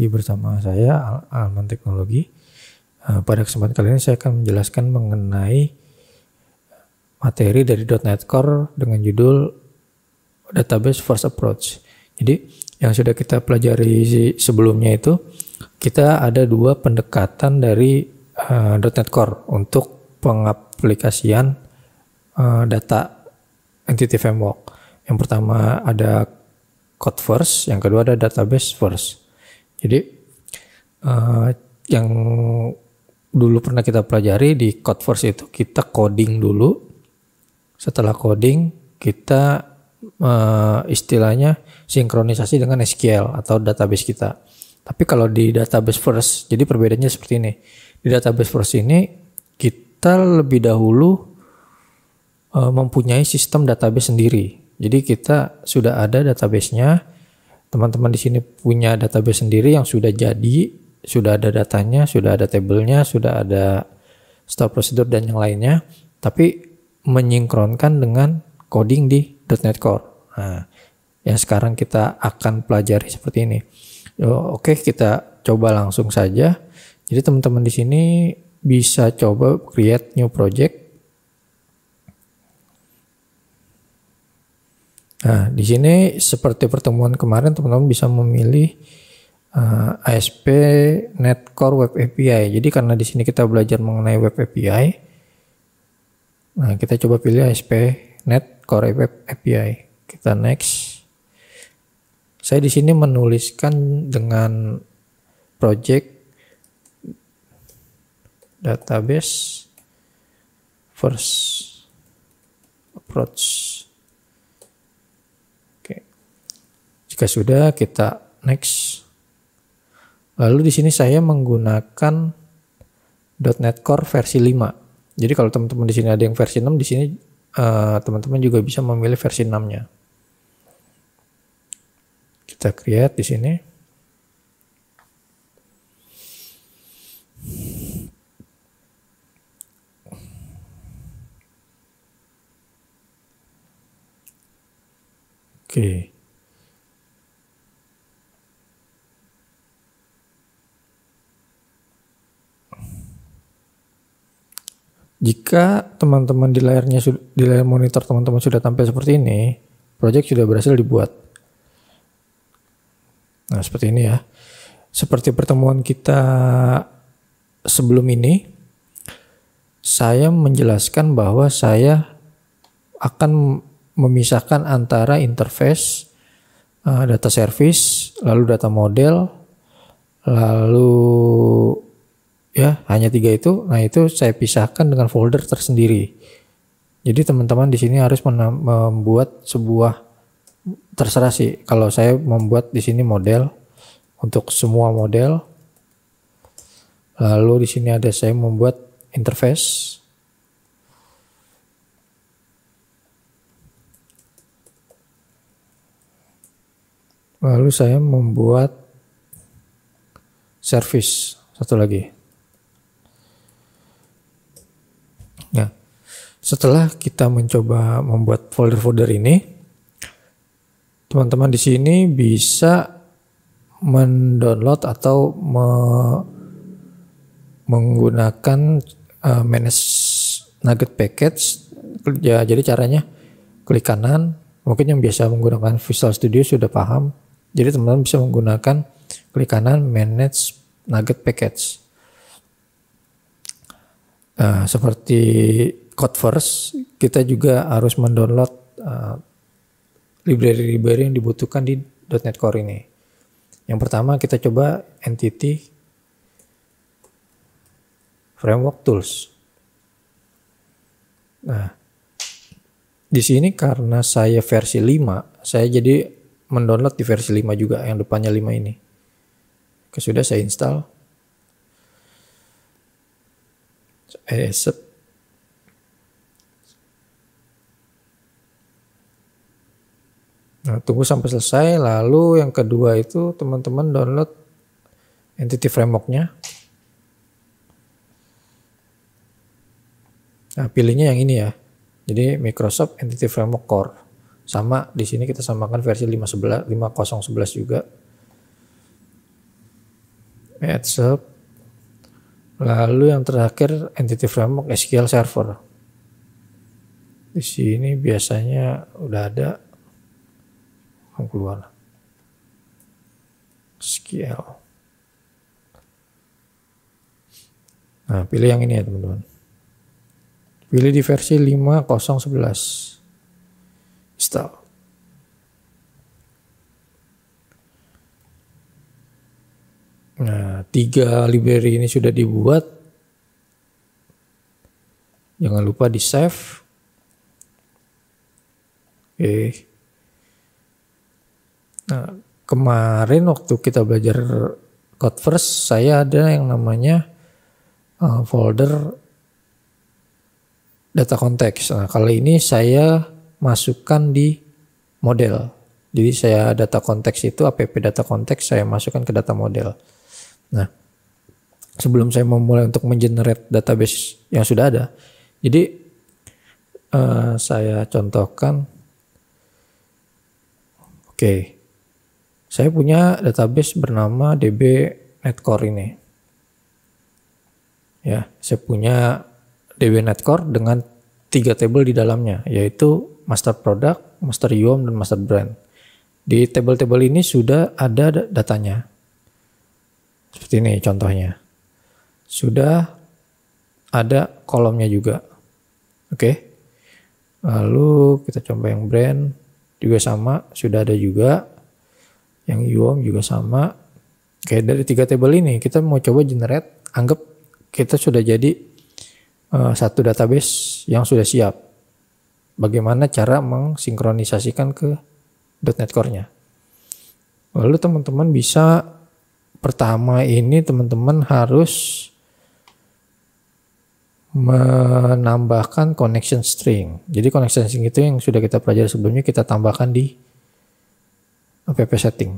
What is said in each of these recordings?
lagi bersama saya Alman Teknologi. Pada kesempatan kali ini saya akan menjelaskan mengenai materi dari .NET Core dengan judul Database First Approach. Jadi yang sudah kita pelajari sebelumnya itu kita ada dua pendekatan dari .NET Core untuk pengaplikasian data Entity Framework. Yang pertama ada code first, yang kedua ada database first. Jadi yang dulu pernah kita pelajari di code first itu kita coding dulu. Setelah coding kita istilahnya sinkronisasi dengan SQL atau database kita. Tapi kalau di database first, jadi perbedaannya seperti ini. Di database first ini kita lebih dahulu mempunyai sistem database sendiri. Jadi kita sudah ada database-nya, teman-teman di sini punya database sendiri yang sudah jadi, sudah ada datanya, sudah ada tabelnya, sudah ada store procedure dan yang lainnya, tapi menyinkronkan dengan coding di .NET Core. Nah, yang sekarang kita akan pelajari seperti ini. Oke, kita coba langsung saja. Jadi teman-teman di sini bisa coba create new project. Nah, di sini seperti pertemuan kemarin teman-teman bisa memilih ASP.NET Core Web API. Jadi karena di sini kita belajar mengenai Web API, nah kita coba pilih ASP.NET Core Web API. Kita next. Saya di sini menuliskan dengan project database first approach. Jika sudah, kita next. Lalu di sini saya menggunakan .NET Core versi 5. Jadi kalau teman-teman di sini ada yang versi 6, di sini teman-teman juga bisa memilih versi 6-nya. Kita create di sini. Oke. Jika teman-teman di layar monitor teman-teman sudah tampil seperti ini, project sudah berhasil dibuat. Nah, seperti ini ya. Seperti pertemuan kita sebelum ini, saya menjelaskan bahwa saya akan memisahkan antara interface, data service, lalu data model, lalu ya hanya 3 itu. Nah, itu saya pisahkan dengan folder tersendiri. Jadi teman-teman di sini harus membuat sebuah, terserah sih. Kalau saya membuat di sini model untuk semua model. Lalu di sini ada saya membuat interface. Lalu saya membuat service satu lagi. Nah, setelah kita mencoba membuat folder-folder ini, teman-teman di sini bisa mendownload atau menggunakan manage nugget package. Ya, jadi caranya klik kanan. Mungkin yang biasa menggunakan Visual Studio sudah paham. Jadi teman-teman bisa menggunakan klik kanan manage nugget package. Seperti code first, kita juga harus mendownload library-library yang dibutuhkan di .NET Core ini. Yang pertama kita coba Entity Framework Tools. Nah, di sini karena saya versi 5, saya jadi mendownload di versi 5 juga, yang depannya 5 ini. Sudah saya install. Nah, tunggu sampai selesai. Lalu yang kedua itu teman-teman download Entity Framework-nya. Nah, pilihnya yang ini ya. Jadi Microsoft Entity Framework Core. Sama di sini kita samakan versi 5011 juga. add sub. Lalu yang terakhir entity framework SQL server. Di sini biasanya udah ada yang keluar SQL. Nah, pilih yang ini ya teman-teman. Pilih di versi 5.0.11. Install. Nah, 3 library ini sudah dibuat. Jangan lupa di save. Oke. Nah, kemarin waktu kita belajar Codeverse, saya ada yang namanya folder data konteks. Nah, kali ini saya masukkan di model. Jadi saya data konteks itu app data konteks saya masukkan ke data model. Nah, sebelum saya memulai untuk mengenerate database yang sudah ada, jadi saya contohkan. Oke, saya punya database bernama DB Netcore ini. Ya, saya punya DB Netcore dengan 3 table di dalamnya, yaitu master product, master UOM, dan master brand. Di table-table ini sudah ada datanya. Seperti ini contohnya. Sudah ada kolomnya juga. Oke. Lalu kita coba yang brand juga sama, sudah ada juga. Yang UOM juga sama. Oke, dari 3 table ini kita mau coba generate, anggap kita sudah jadi satu database yang sudah siap. Bagaimana cara mengsinkronisasikan ke .NET Core-nya. Lalu teman-teman bisa, pertama ini teman-teman harus menambahkan connection string. Jadi connection string itu yang sudah kita pelajari sebelumnya, kita tambahkan di app setting.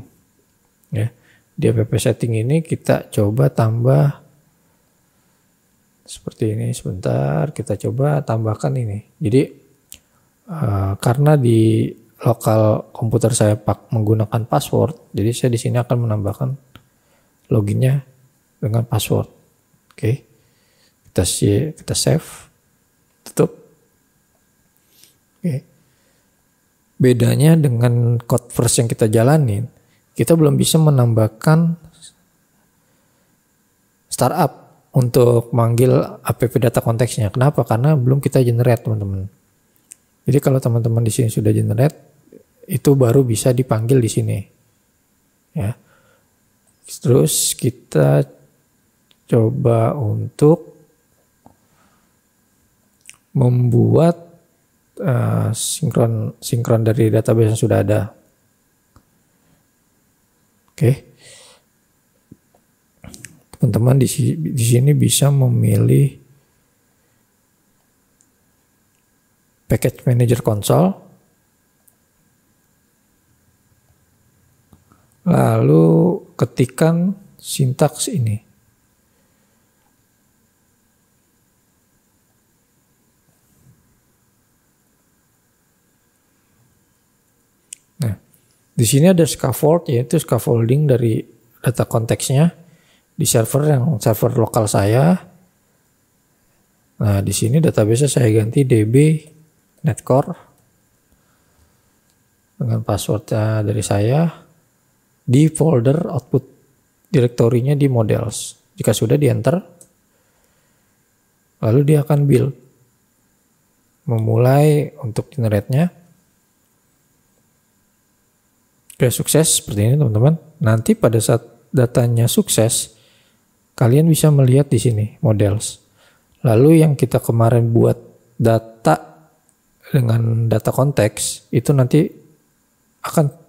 Ya, di app setting ini kita coba tambah seperti ini. Sebentar, kita coba tambahkan ini. Jadi karena di lokal komputer saya menggunakan password, jadi saya di sini akan menambahkan loginnya dengan password. Oke, kita save, tutup. Oke, bedanya dengan Codeverse yang kita jalanin, kita belum bisa menambahkan startup untuk manggil app data konteksnya. Kenapa? Karena belum kita generate, teman-teman. Jadi kalau teman-teman di sini sudah generate, itu baru bisa dipanggil di sini. Ya. Terus kita coba untuk membuat sinkron dari database yang sudah ada. Oke. Teman-teman di sini bisa memilih Package Manager Console. Lalu ketikkan sintaks ini. Nah, di sini ada scaffold, yaitu scaffolding dari data konteksnya di server lokal saya. Nah, di sini database saya ganti DB Netcore dengan passwordnya dari saya. Di folder output direktorinya di models. Jika sudah di enter, lalu dia akan build, memulai untuk generate-nya. Oke, sukses seperti ini teman-teman. Nanti pada saat datanya sukses, kalian bisa melihat di sini models. Lalu yang kita kemarin buat data dengan data konteks itu nanti akan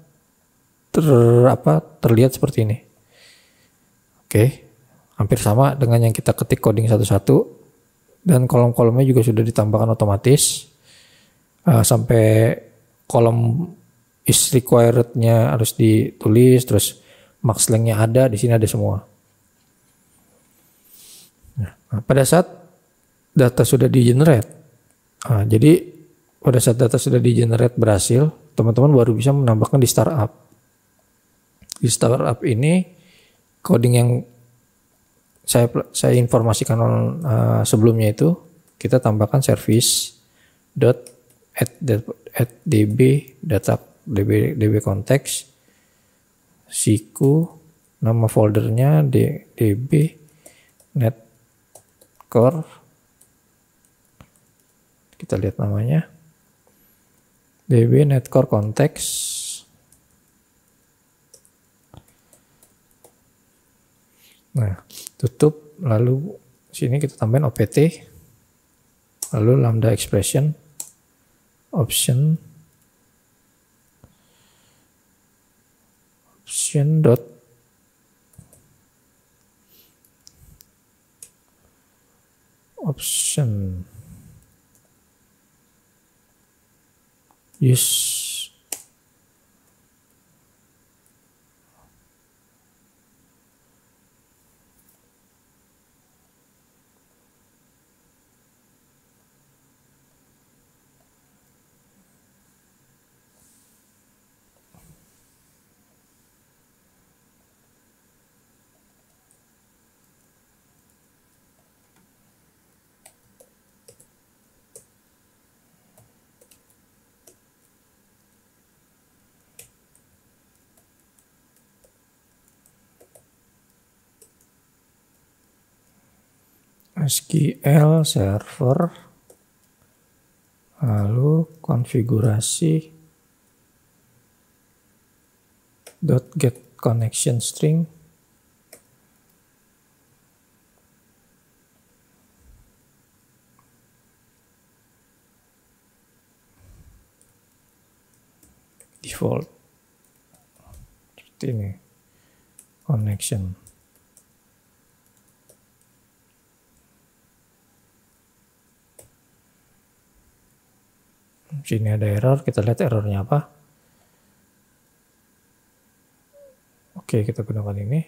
terlihat seperti ini. Oke, hampir sama dengan yang kita ketik coding satu-satu, dan kolom-kolomnya juga sudah ditambahkan otomatis. Sampai kolom is required-nya harus ditulis, terus max length-nya ada, di sini ada semua. Nah, pada saat data sudah di-generate, jadi pada saat data sudah di-generate berhasil, teman-teman baru bisa menambahkan di startup. Di startup ini coding yang saya informasikan sebelumnya itu kita tambahkan service dot at db data db konteks siku, nama foldernya db netcore, kita lihat namanya db netcore konteks. Nah, tutup, lalu sini kita tambahin opt, lalu lambda expression option dot option use SQL server, lalu konfigurasi .get connection string, default seperti ini, connection. Sini ada error, kita lihat errornya apa. Oke, kita gunakan ini.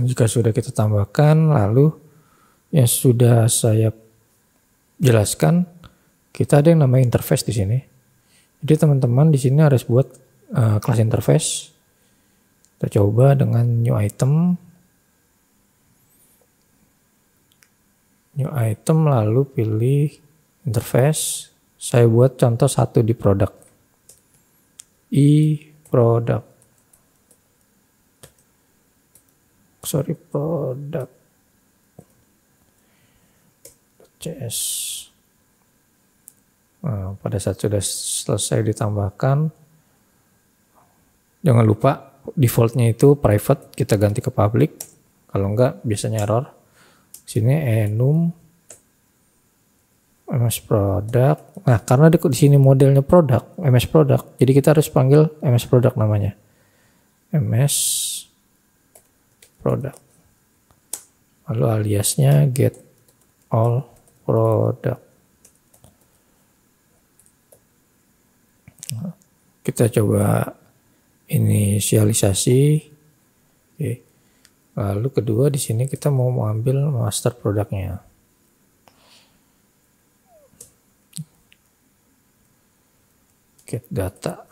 Jika sudah kita tambahkan, lalu yang sudah saya jelaskan, kita ada yang namanya interface di sini. Jadi teman-teman di sini harus buat kelas interface. Kita coba dengan new item, lalu pilih interface. Saya buat contoh satu di product, product CS. Nah, pada saat sudah selesai ditambahkan, jangan lupa defaultnya itu private, kita ganti ke public, kalau enggak biasanya error. Sini enum ms product. Nah, karena di sini modelnya product, ms product, jadi kita harus panggil ms product namanya, ms product, lalu aliasnya get all product. Nah, kita coba inisialisasi. Oke. Lalu kedua di sini kita mau mengambil master produknya. Get data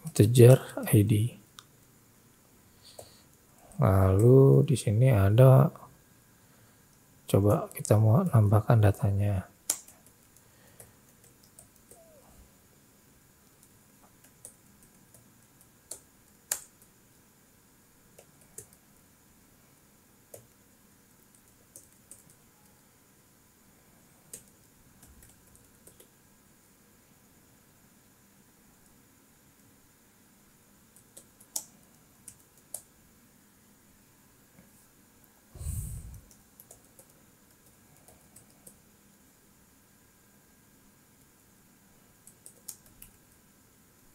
integer ID. Lalu di sini ada, coba kita mau nambahkan datanya.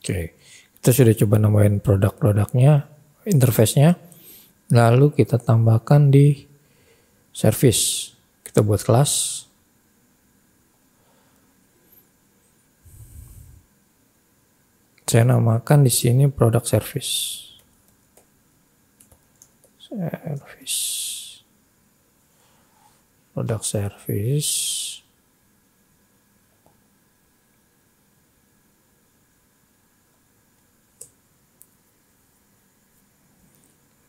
Oke, kita sudah coba nambahin produk-produknya, interface-nya, lalu kita tambahkan di service. Kita buat kelas. Saya namakan di sini product service. Product service.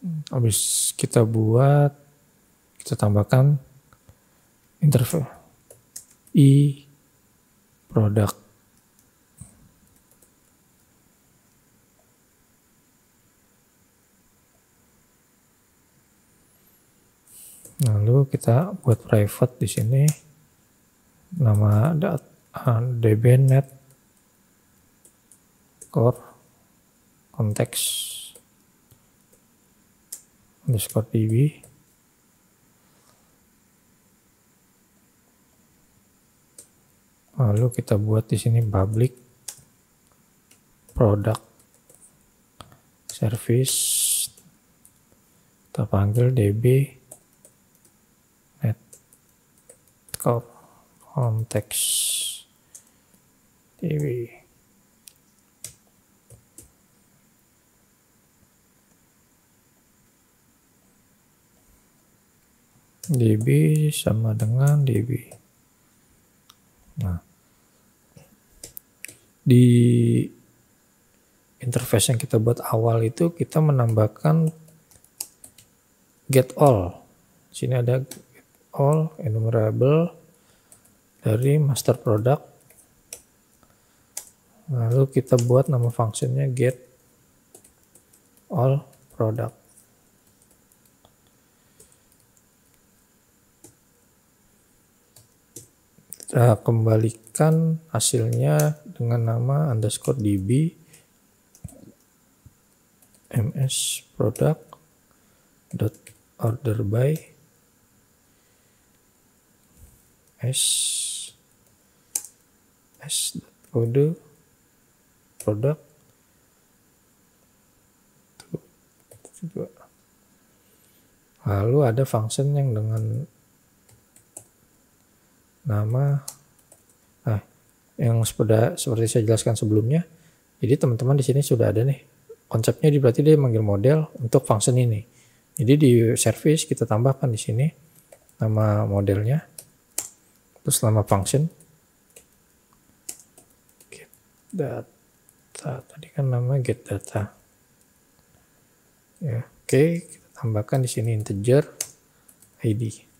Habis kita buat, kita tambahkan interval i product. Lalu kita buat private di sini, nama dbnet core konteks underscore db. Lalu kita buat di sini public product service, kita panggil db net core konteks db. db sama dengan db. Nah, di interface yang kita buat awal itu kita menambahkan get all. Sini ada get all enumerable dari master product. Lalu kita buat nama fungsinya get all product. Kita kembalikan hasilnya dengan nama underscore db ms product dot order by s kode product. Lalu ada function yang dengan nama yang seperti saya jelaskan sebelumnya. Jadi teman-teman di sini sudah ada nih konsepnya, berarti dia manggil model untuk function ini. Jadi di service kita tambahkan di sini nama modelnya, terus nama function get data, tadi kan nama get data ya. Oke, kita tambahkan di sini integer id.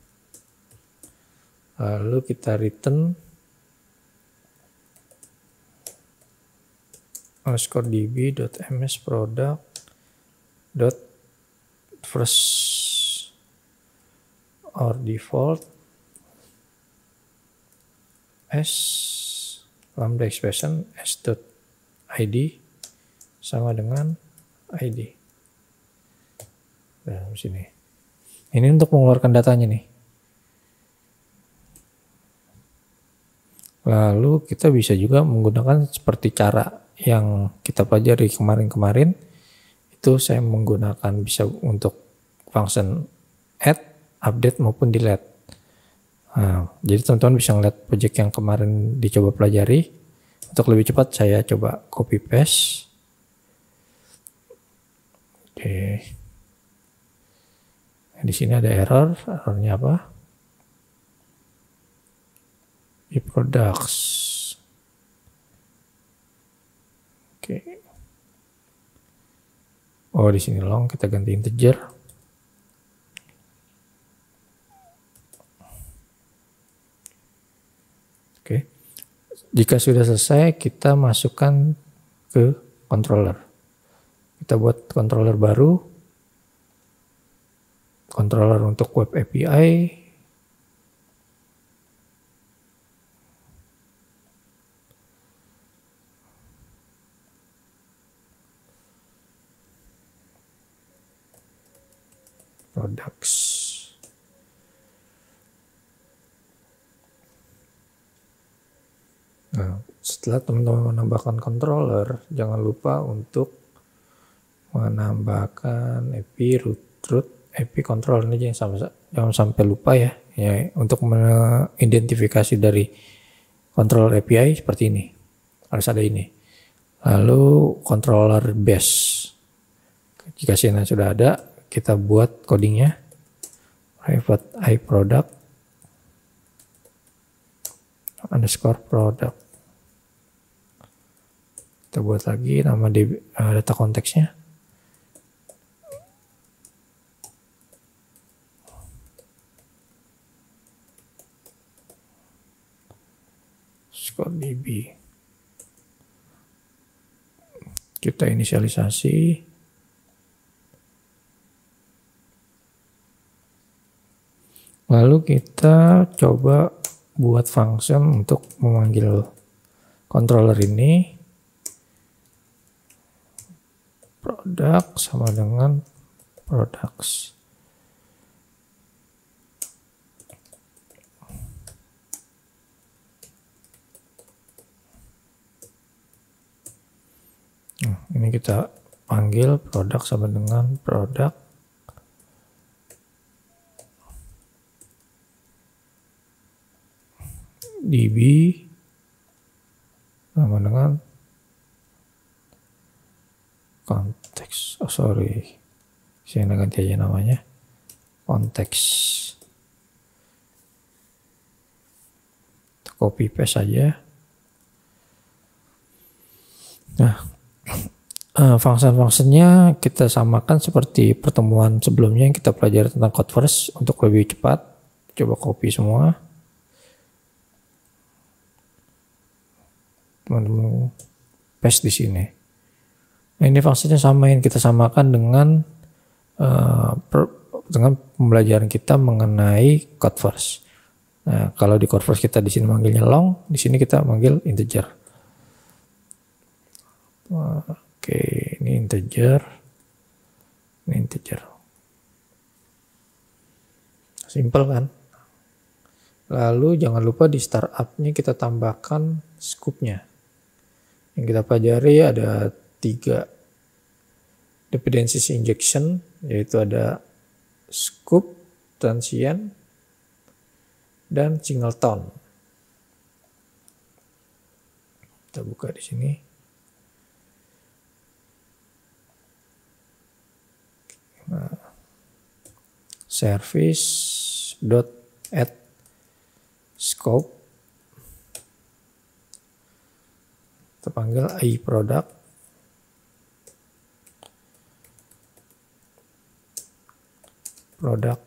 Lalu kita return underscore db dot ms product dot first or default s lambda expression s dot id sama dengan id. Nah, di sini. Ini untuk mengeluarkan datanya nih. Lalu kita bisa juga menggunakan seperti cara yang kita pelajari kemarin-kemarin. Itu saya menggunakan bisa untuk function add, update maupun delete. Nah, jadi teman-teman bisa ngeliat project yang kemarin dicoba pelajari. Untuk lebih cepat saya coba copy paste. Oke. Di sini ada errornya apa? Di products. Oke. Oh, di sini long kita ganti integer. Oke. Jika sudah selesai, kita masukkan ke controller. Kita buat controller baru. Controller untuk web API. Products. Nah, setelah teman-teman menambahkan controller, jangan lupa untuk menambahkan API root API controller ini, jangan sampai lupa ya, untuk mengidentifikasi dari controller API seperti ini. Harus ada ini. Lalu controller base. Jika sini sudah ada, kita buat codingnya private iProduct underscore product. Kita buat lagi nama data konteksnya score DB. Kita inisialisasi. Lalu kita coba buat function untuk memanggil controller ini. Product sama dengan products. Nah, ini kita panggil produk sama dengan produk. DB sama dengan konteks. Oh sorry, saya ganti aja namanya konteks. Copy paste saja. Nah, function-functionnya kita samakan seperti pertemuan sebelumnya yang kita pelajari tentang code first untuk lebih cepat. Coba copy semua. Teman-teman paste di sini. Nah, ini fungsinya sama yang kita samakan dengan pembelajaran kita mengenai code first. Nah, kalau di code first kita di sini manggilnya long, di sini kita manggil integer. Oke, ini integer. Ini integer. Simple kan? Lalu jangan lupa di startup-nya kita tambahkan scoop-nya. Yang kita pelajari ada 3 dependencies injection, yaitu ada scoop, transient, dan singleton. Kita buka di sini. Nah, service.add scope. Kita panggil AI product. Product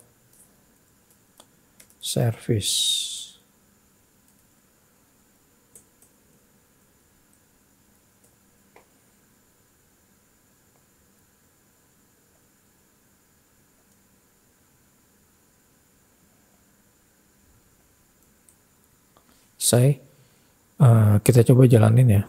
service. Kita coba jalanin ya.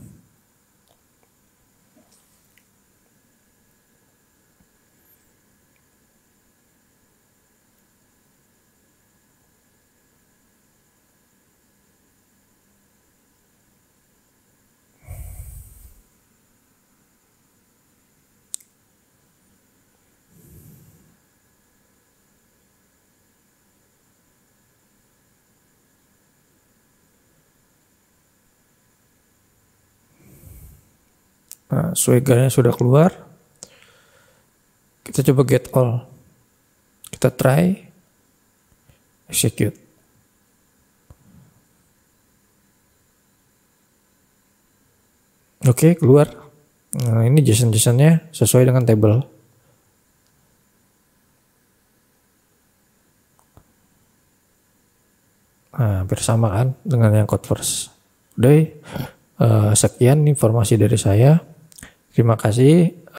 Nah, swaggernya sudah keluar. Kita coba get all. Kita try. Execute. Oke, keluar. Nah, ini JSON-JSON-nya sesuai dengan table. Nah, hampir sama kan dengan yang code first. Udah, sekian informasi dari saya. Terima kasih.